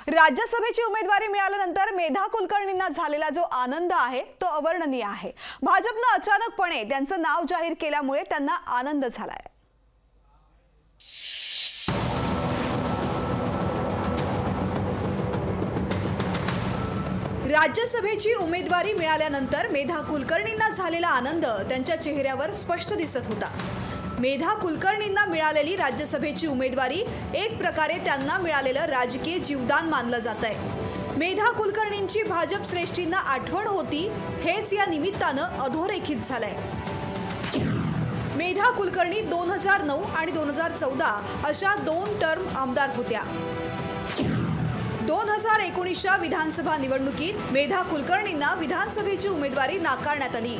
राज्यसभेची उमेदवारी मिळाल्यानंतर मेधा कुलकर्णींना झालेला जो आनंद आहे तो अवर्णनीय आहे। भाजपने अचानकपणे त्यांचं नाव जाहीर केल्यामुळे त्यांना आनंद झालाय। राज्यसभेची उमेदवारी मिळाल्यानंतर मेधा कुलकर्णींना झालेला आनंद त्यांच्या चेहऱ्यावर स्पष्ट दिसत होता। मेधा कुलकर्णींना मिळालेली राज्यसभेची उमेदवारी एक प्रकारे त्यांना मिळालेलं राजकीय जीवदान मानलं जातंय। मेधा कुलकर्णींची भाजप श्रेष्ठींना आठवण होती हेच या निमित्तानं अधोरेखित झालंय। मेधा कुलकर्णी 2009 आणि 2014 अशा 2 टर्म आमदार होत्या। 2019च्या विधानसभा निवडणुकीत मेधा कुलकर्णींना विधानसभेची उमेदवारी नाकारण्यात आली।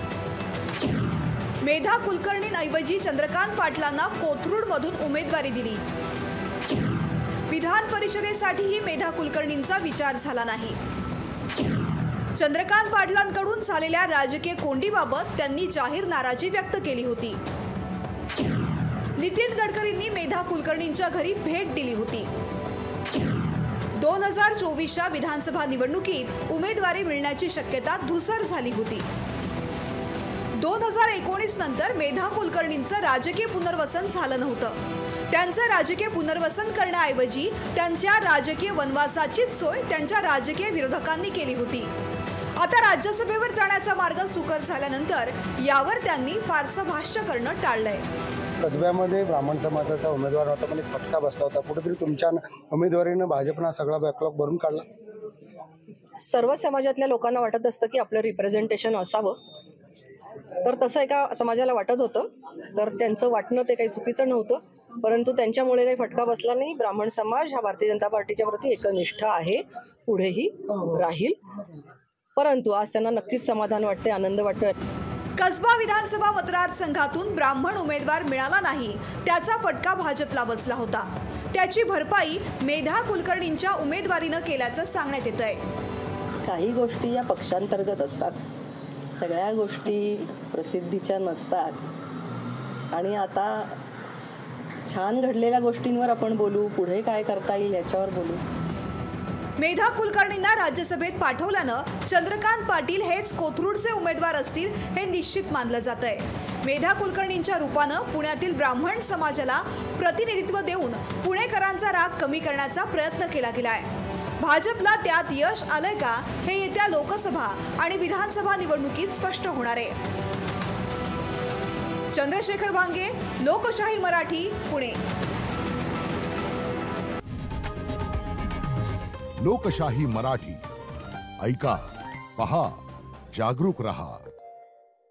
मेधा कुलकर्णींऐवजी चंद्रकांत पाटलांना कोथरूडमधून उमेदवारी दिली। विधान परिषदेसाठीही मेधा कुलकर्णींचा विचार झाला नाही। चंद्रकांत पाटलांकडून झालेल्या राजकीय कोंडीबाबत त्यांनी जाहीर नाराजी व्यक्त केली होती। नितीन गडकरींनी मेधा कुलकर्णींच्या घरी भेट दिली होती। 2024च्या विधानसभा निवडणुकीत उमेदवारी मिळण्याची शक्यता धुसर झाली होती। 2019 नंतर मेधा कुलकर्णींचं राजकीय पुनर्वसन झालं नव्हतं। त्यांचं राजकीय पुनर्वसन करण्याऐवजी त्यांच्या राजकीय वनवासाचीच सोय त्यांच्या राजकीय विरोधकांनी केली होती। आता राज्यसभेवर जाण्याचा मार्ग सुकर झाल्यानंतर यावर त्यांनी फारसं भाष्य करणं टाळलंय। कसब्यामध्ये ब्राह्मण समाजाचा उमेदवार होता, पण फटका बसला होता। कुठेतरी तुमच्या उमेदवारीनं भाजपनं सगळा बॅकलॉग भरून काढला। सर्व समाजातल्या लोकांना वाटत असतं की आपलं रिप्रेझेंटेशन असावं, तर तसं एका समाजाला वाटत होतं, तर त्यांचं वाटणं ते काही चुकीचं नव्हतं। परंतु त्यांच्यामुळे काही फटका बसला नाही। ब्राह्मण समाज हा भारतीय जनता पार्टीच्या प्रती एकनिष्ठ आहे, पुढेही राहील। परंतु आज त्यांना नक्कीच समाधान वाटते, आनंद वाटतोय। कसबा विधानसभा मतदारसंघातून ब्राह्मण उमेदवार मिळाला नाही, त्याचा फटका भाजपला बसला होता। त्याची भरपाई मेधा कुलकर्णींच्या उमेदवारीनं केल्याचं सांगण्यात येतंय। काही गोष्टी या पक्षांतर्गत असतात, सगळ्या गोष्टी प्रसिद्धीच्या नसतात। आणि आता छान घडलेल्या गोष्टींवर आपण बोलू, पुढे काय करता येईल याच्यावर बोलू। मेधा कुलकर्णींना राज्यसभेत पाठवल्यानं चंद्रकांत पाटील हेच कोथरूडचे उमेदवार असतील हे निश्चित मानलं जातंय। मेधा कुलकर्णींच्या रूपानं पुण्यातील ब्राह्मण समाजाला प्रतिनिधित्व देऊन पुणेकरांचा राग कमी करण्याचा प्रयत्न केला गेलाय। भाजपला त्यात यश आलंय का हे येत्या लोकसभा आणि विधानसभा निवडणुकीत स्पष्ट होणार आहे। चंद्रशेखर भांगे, लोकशाही मराठी, पुणे। लोकशाही मराठी ऐका, पहा, जागरूक रहा।